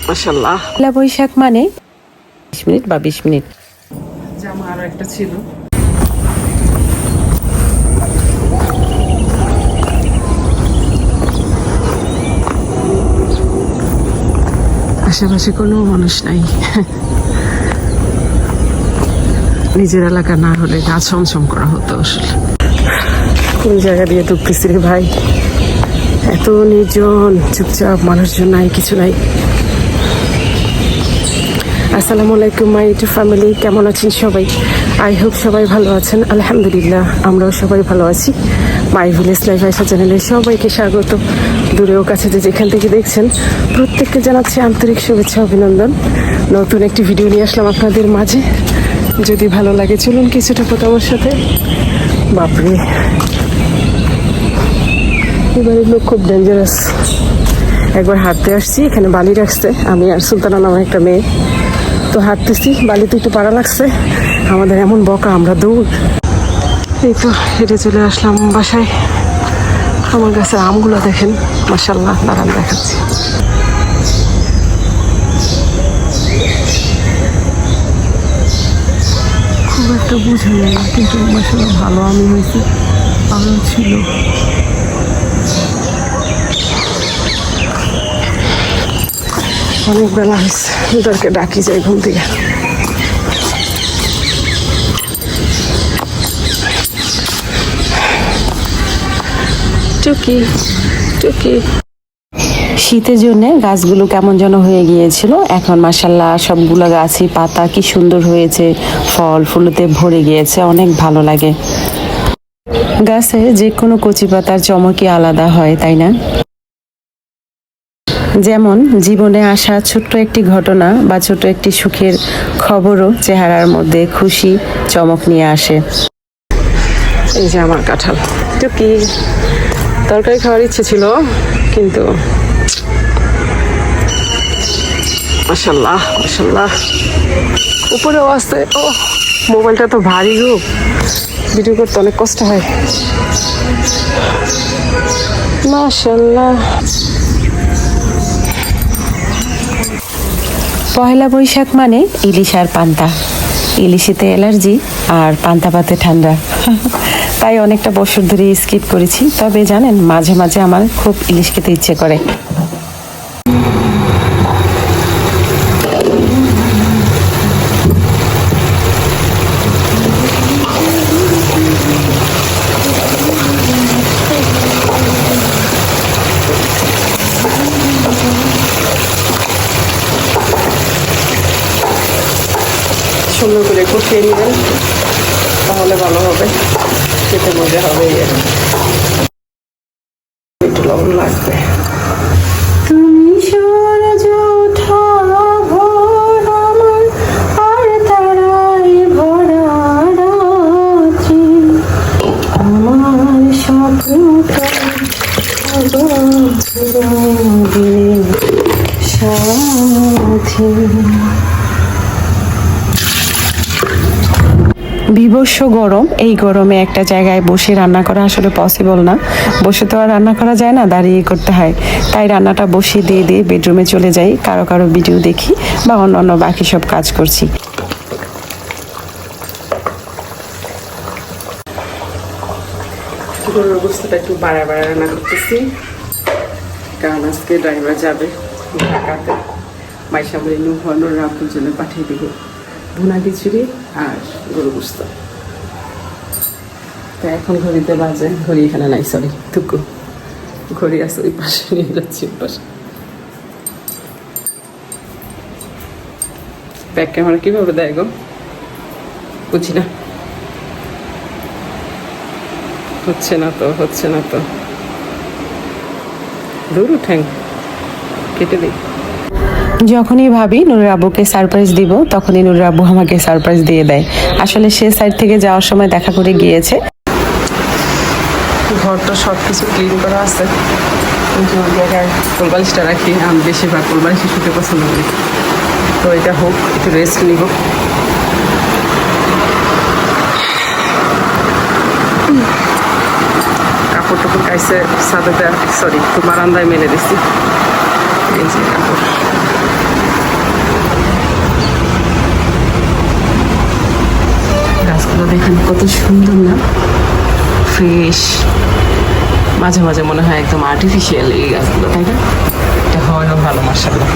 মাশাআল্লাহ। পয়লা বৈশাখ মানে 20 মিনিট বা 20 মিনিট। জামা আরো একটা ছিল। আশেপাশে কোনো মানুষ নাই। নিজের এলাকা না হলে গা ছমছম করা হতো আসলে। কোন জায়গা দিয়ে ঢুকতেছি রে ভাই, এত নির্জন, চুপচাপ, মানুষজন নাই, কিছু নাই। আসসালামু আলাইকুম মাই ইউটিউব ফ্যামিলি, কেমন আছেন সবাই? আই হোপ সবাই ভালো আছেন। আলহামদুলিল্লাহ আমরাও সবাই ভালো আছি। মাই ভিলেজ লাইফ আয়শা চ্যানেলে সবাইকে স্বাগত। দূরেও কাছে যে যেখান থেকে দেখছেন প্রত্যেককে জানাচ্ছি আন্তরিক শুভেচ্ছা, অভিনন্দন। নতুন একটি ভিডিও নিয়ে আসলাম আপনাদের মাঝে। যদি ভালো লাগে চলুন কিছুটা কথা আমার সাথে। বাপরে, এবারের লোক খুব ডেঞ্জারাস। একবার হাঁটতে আসছি, এখানে বালি রাখছে, আমি আর সুলতানা নামে একটা মেয়ে। তো হাঁটতেছি, বালিতে একটু পাড়া লাগছে, আমাদের এমন বকা, আমরা দৌড়। এই তো হেঁটে চলে আসলাম বাসায়। আমার কাছে আমগুলো দেখেন, মাশাআল্লাহ, দাঁড়ান দেখাচ্ছি। খুব একটা বুঝে নেই, কিন্তু মাশাআল্লাহ ভালো আমি হয়েছে, আরও ছিল। অনেক বেলা হয়েছে, ওদেরকে ডাকি যাই ঘুম থেকে। টুকি টুকি। শীতের জন্য গাছগুলো কেমন যেন হয়ে গিয়েছিল, এখন মাশাআল্লাহ সবগুলো গাছই পাতা কি সুন্দর হয়েছে, ফল ফুলতে ভরে গিয়েছে, অনেক ভালো লাগে। গাছে যে কোনো কচি পাতার চমকই আলাদা হয়, তাই না? যেমন জীবনে আসা ছোট্ট একটি ঘটনা বা ছোট একটি সুখের খবরও চেহারার মধ্যে খুশি চমক নিয়ে আসে। এই যে আমার কাঁঠাল। টুকি, তরকারি খাওয়ার ইচ্ছে ছিল, কিন্তু মাশাআল্লাহ মাশাআল্লাহ উপরেও আসতে। ও, মোবাইলটা তো ভারী গো, ভিডিও করতে অনেক কষ্ট হয়। মাশাআল্লাহ। পয়লা বৈশাখ মানে ইলিশ আর পান্তা। ইলিশিতে অ্যালার্জি আর পান্তা পাতে ঠান্ডা, তাই অনেকটা বছর ধরে স্কিপ করেছি। তবে জানেন, মাঝে মাঝে আমার খুব ইলিশ খেতে ইচ্ছে করে। সুন্দর করে কষিয়ে নেবেন, তাহলে ভালো হবে, খেতে মজা হবে। একটু লবণ লাগবে। তুমি সূরজ ওঠা ভোর আমার, আর তারায় ভরা রাত্রি, আমার স্বপ্নটা সাথী। বিভৎস গরম, এই গরমে একটা জায়গায় বসে রান্না করা আসলে পসিবল না। বসে তো আর রান্না করা যায় না, দাঁড়িয়ে করতে হয়। তাই রান্নাটা বসিয়ে দিয়ে দিয়ে বেডরুমে চলে যাই, কারো কারো ভিডিও দেখি বা অন্যান্য বাকি সব কাজ করছি। গরুর গোস্তটা একটু বাড়া রান্না করতেছি, কারণ আজকে ড্রাইভার যাবে ঢাকাতে। মাইশামুড়ি নুহানোর রাপুর জন্য পাঠিয়ে দিব ভুনা খিচুড়ি আর গরু গোস্ত। তো এখন ঘড়িতে বাজে, ঘড়ি এখানে নাই, সরি টুকু, ঘড়ি আছে ওই পাশে, নিয়ে যাচ্ছি ওই পাশে। ব্যাক ক্যামেরা কীভাবে দেয় গো, বুঝি না। হচ্ছে না তো, হচ্ছে না তো, দূর ঠ্যাং কেটে দিই। যখনই ভাবি নুরের আব্বুকে সারপ্রাইজ দিব, তখনই নুরের আব্বু আমাকে সারপ্রাইজ দিয়ে দেয়। আসলে সে সাইড থেকে যাওয়ার সময় দেখা করে গিয়েছে। ঘরটা সব কিছু ক্লিন করা আছে, জায়গায় কোলবালিশটা রাখি, আমি বেশিরভাগ কোলবালিশে শুতে পছন্দ করি। তো এটা হোক, একটু রেস্ট নিব। কাপড় টাপড় কাইসে ছাদেতে, সরি, তো বারান্দায় মেলে দিছি। এই যে কাপড় গাছগুলো দেখেন কত সুন্দর না, ফ্রেশ। মাঝে মাঝে মনে হয় একদম আর্টিফিশিয়াল এই গাছগুলো, তাই না? এটা হয়ও ভালো, মাশাআল্লাহ।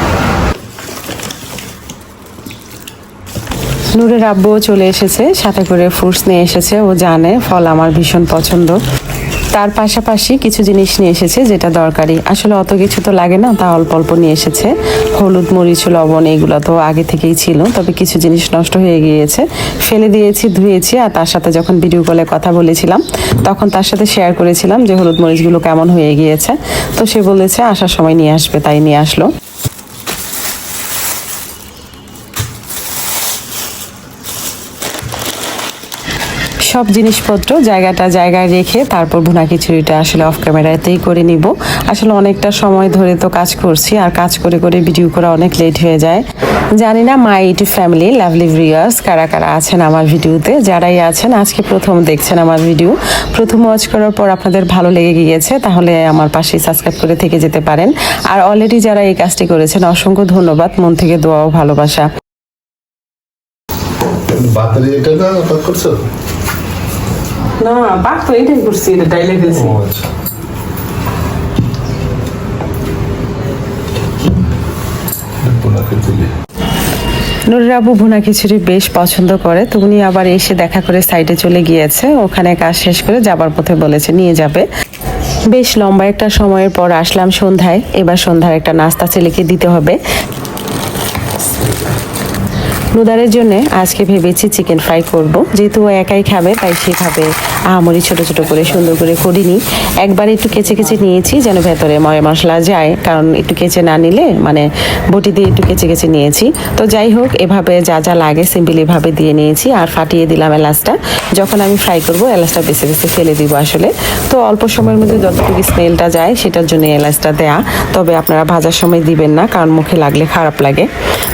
নূরের আব্বুও চলে এসেছে, সাথে করে ফ্রুটস নিয়ে এসেছে। ও জানে ফল আমার ভীষণ পছন্দ। তার পাশাপাশি কিছু জিনিস নিয়ে এসেছে যেটা দরকারি। আসলে অত কিছু তো লাগে না, তা অল্প অল্প নিয়ে এসেছে। হলুদ, মরিচ, লবণ এগুলো তো আগে থেকেই ছিল, তবে কিছু জিনিস নষ্ট হয়ে গিয়েছে, ফেলে দিয়েছি, ধুয়েছি। আর তার সাথে যখন ভিডিও কলে কথা বলেছিলাম তখন তার সাথে শেয়ার করেছিলাম যে হলুদ মরিচগুলো কেমন হয়ে গিয়েছে। তো সে বলেছে আসার সময় নিয়ে আসবে, তাই নিয়ে আসলো। সব জিনিসপত্র জায়গায় রেখে তারপর ভুনা খিচুড়িটা আসলে অফ ক্যামেরাতেই করে নিব। আসলে অনেকটা সময় ধরে তো কাজ করছি, আর কাজ করে করে ভিডিও করা অনেক লেট হয়ে যায়। জানি না my YouTube family lovely viewers কারা কারা আছেন আমার ভিডিওতে। যারাই আছেন আজকে প্রথম দেখছেন আমার ভিডিও, প্রথম ওয়াচ করার পর আপনাদের ভালো লেগে গিয়েছে, তাহলে আমার পাশে সাবস্ক্রাইব করে থেকে যেতে পারেন। আর অলরেডি যারা এই কাজটি করেছেন অসংখ্য ধন্যবাদ, মন থেকে দোয়া ও ভালোবাসা। বাতারি এটা না পাক করছো? না, বাক তো এটাই করছি, এটা ডাইলে ফেলছি। ও আচ্ছা। ভুনা খিচুড়ি। নুরের আব্বু ভুনা খিচুড়ি বেশ পছন্দ করে, তো উনি আবার এসে দেখা করে সাইডে চলে গিয়েছে। ওখানে কাজ শেষ করে যাবার পথে বলেছে নিয়ে যাবে। বেশ লম্বা একটা সময়ের পর আসলাম সন্ধ্যায়। এবার সন্ধ্যার একটা নাস্তা ছেলেকে দিতে হবে। নুদারের জন্য আজকে ভেবেছি চিকেন ফ্রাই করব, যেহেতু ও একাই খাবে তাই সে খাবে। আহামরি ছোট ছোট করে সুন্দর করে করিনি, একবার একটু কেচে কেচে নিয়েছি যেন ভেতরে মশলা যায়, কারণ একটু কেচে না নিলে মানে বটি দিয়ে একটু কেচে কেচে নিয়েছি। তো যাই হোক, এভাবে যা যা লাগে সিম্পল এভাবে দিয়ে নিয়েছি, আর ফাটিয়ে দিলাম এলাচটা। যখন আমি ফ্রাই করব এলাচটা বেছে বেছে ফেলে দিব আসলে। তো অল্প সময়ের মধ্যে যতটুকু স্মেলটা যায় সেটার জন্য এলাচটা দেয়া, তবে আপনারা ভাজার সময় দিবেন না, কারণ মুখে লাগলে খারাপ লাগে।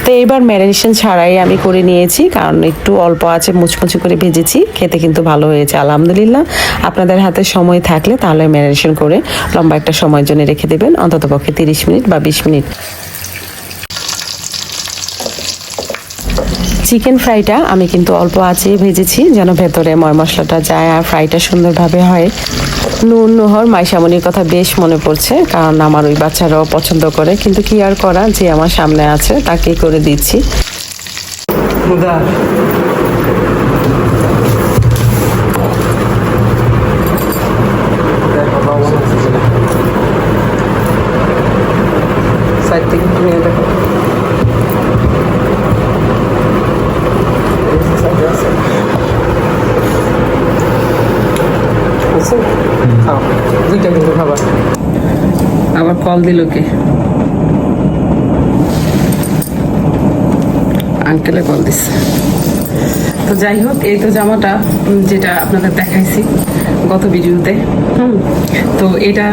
তো এইবার ম্যারিনেশন ছাড়াই আমি করে নিয়েছি, কারণ একটু অল্প আছে মুচমুচি করে ভেজেছি, খেতে কিন্তু ভালো হয়েছে আলহামদুলিল্লাহ। আপনাদের হাতে সময় থাকলে তাহলে ম্যারিনেশন করে লম্বা একটা সময়ের জন্য রেখে দেবেন, অন্ততপক্ষে 30 মিনিট বা 20 মিনিট। চিকেন ফ্রাইটা আমি কিন্তু অল্প আঁচে ভেজেছি যেন ভেতরে মশলাটা যায় আর ফ্রাইটা সুন্দরভাবে হয়। নুন নহর মাইশামনির কথা বেশ মনে পড়ছে, কারণ আমার ওই বাচ্চারাও পছন্দ করে, কিন্তু কি আর করা, যে আমার সামনে আছে তাকেই করে দিচ্ছি। সাইড থেকে নিয়ে দেখো, দুইটা কিন্তু খাবার। আবার কল দিল কে? আঙ্কেলে কল দিচ্ছে। তো যাই হোক, এই তো জামাটা যেটা আপনাদের দেখাইছি গত ভিডিওতে। তো এটা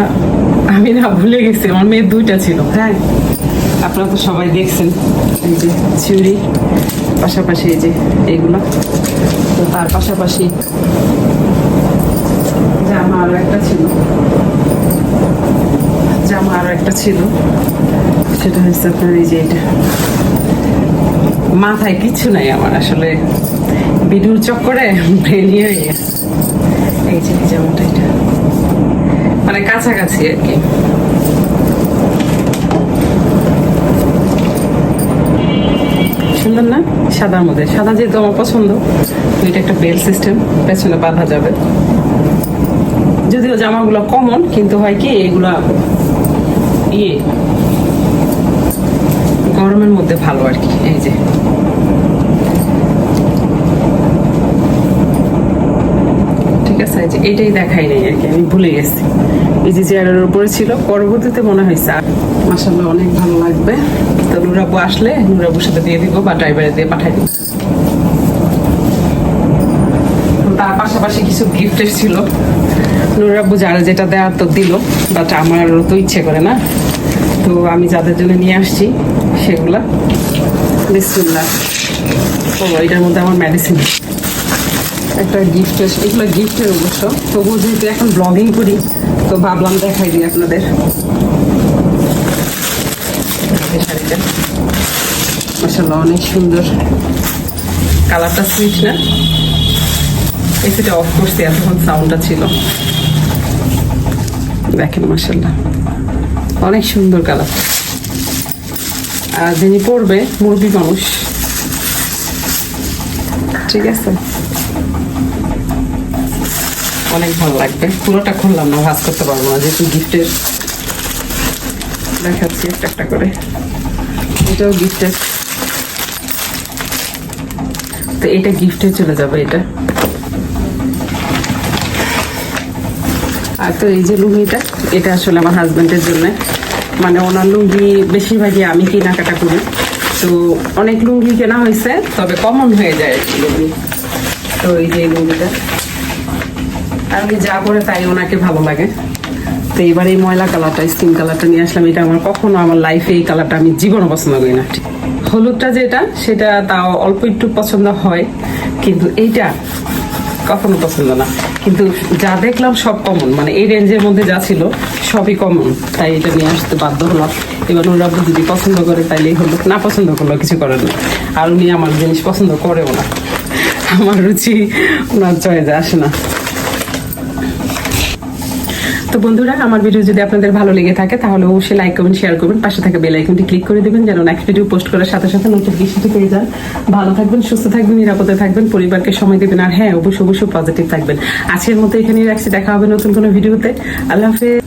আমি না ভুলে গেছি, আমার মেয়ের দুইটা ছিল। হ্যাঁ, আপনারা তো সবাই দেখছেন, এই যে চুড়ি, পাশাপাশি এই যে এইগুলো। তো তার পাশাপাশি জামা আরো একটা ছিল, সেটা হচ্ছে আপনার এই যে এটা। মাথায় কিচ্ছু নাই আমার, আসলে ভিডিওর চক্করে ব্রেন হয়ে গেছে। এই যে জামাটা, এটা মানে কাছাকাছি আর কি। সুন্দর না? সাদার মধ্যে, সাদা যেহেতু আমার পছন্দ, তো এটা একটা বেল সিস্টেম, পেছনে বাঁধা যাবে। যদিও জামাগুলো কমন, কিন্তু হয় কি এগুলা গরমের মধ্যে ভালো আর কি। এই যে ঠিক আছে, এই যে এটাই দেখাই নাই আর কি, আমি ভুলে গেছি। এই যে চেয়ারের উপরে ছিল, পরবর্তীতে মনে হয়েছে। মাশাআল্লাহ অনেক ভালো লাগবে। তো নুরাবু আসলে নুরাবুর সাথে দিয়ে দিব বা ড্রাইভারে দিয়ে পাঠাই দিব। তার পাশাপাশি কিছু গিফট ছিল, নুরাবু যারা যেটা দেওয়ার তো দিল, বাট আমার তো ইচ্ছে করে না। তো আমি যাদের জন্য নিয়ে আসছি সেগুলা বিসমিল্লাহ। ও, এটার মধ্যে আমার মেডিসিন একটা গিফট, এগুলো গিফটের অবশ্য। তবুও যেহেতু এখন ব্লগিং করি তো ভাবলাম দেখাই দিই আপনাদের। শাড়িটা মাশাআল্লাহ অনেক সুন্দর, কালারটা সুইট না? এসিটা অফ করছি, এতক্ষণ সাউন্ডটা ছিল। দেখেন মাশাআল্লাহ অনেক সুন্দর কালার। আর যিনি পড়বে মুরব্বী মানুষ, ঠিক আছে, অনেক ভালো লাগবে। পুরোটা খুললাম না, ভাঁজ করতে পারবো না, যেহেতু গিফটের। দেখাচ্ছি একটা একটা করে। এটাও গিফটের, তো এটা গিফটে চলে যাবে এটা। আর তো এই যে লুঙ্গিটা, এটা আসলে আমার হাজবেন্ডের জন্য, মানে ওনার লুঙ্গি বেশিরভাগই আমি কেনাকাটা করি, তো অনেক লুঙ্গি কেনা হয়েছে, তবে কমন হয়ে যায় আর কি লুঙ্গি। তো এই যে লুঙ্গিটা, আর আমি যা করে তাই ওনাকে ভালো লাগে। তো এবার এই ময়লা কালারটা, স্কিন কালারটা নিয়ে আসলাম। এটা আমার কখনো আমার লাইফে এই কালারটা আমি জীবনে পছন্দ করি না। হলুদটা যেটা, সেটা তাও অল্প একটু পছন্দ হয়, কিন্তু এইটা কখনো পছন্দ না। কিন্তু যা দেখলাম সব কমন, মানে এই রেঞ্জের মধ্যে যা ছিল সবই কমন, তাই এটা নিয়ে আসতে বাধ্য হলাম। এবার ওরা যদি পছন্দ করে তাইলেই হলো, না পছন্দ করলো কিছু করেন না। আর উনি আমার জিনিস পছন্দ করেও না, আমার রুচি ওনার চয়েসে আসে না। তো বন্ধুরা, আমার ভিডিও যদি আপনাদের ভালো লেগে থাকে তাহলে অবশ্যই লাইক কমেন্ট শেয়ার করবেন, পাশে থাকা বেল আইকনটি ক্লিক করে দিবেন যেন নেক্সট ভিডিও পোস্ট করার সাথে সাথে নোটিফিকেশনটি পেয়ে যান। ভালো থাকবেন, সুস্থ থাকবেন, নিরাপদে থাকবেন, পরিবারকে সময় দিবেন, আর হ্যাঁ অবশ্যই অবশ্যই পজিটিভ থাকবেন। আজকের মতো এখানেই রাখছি, দেখা হবে নতুন কোনো ভিডিওতে। আল্লাহ হাফেজ।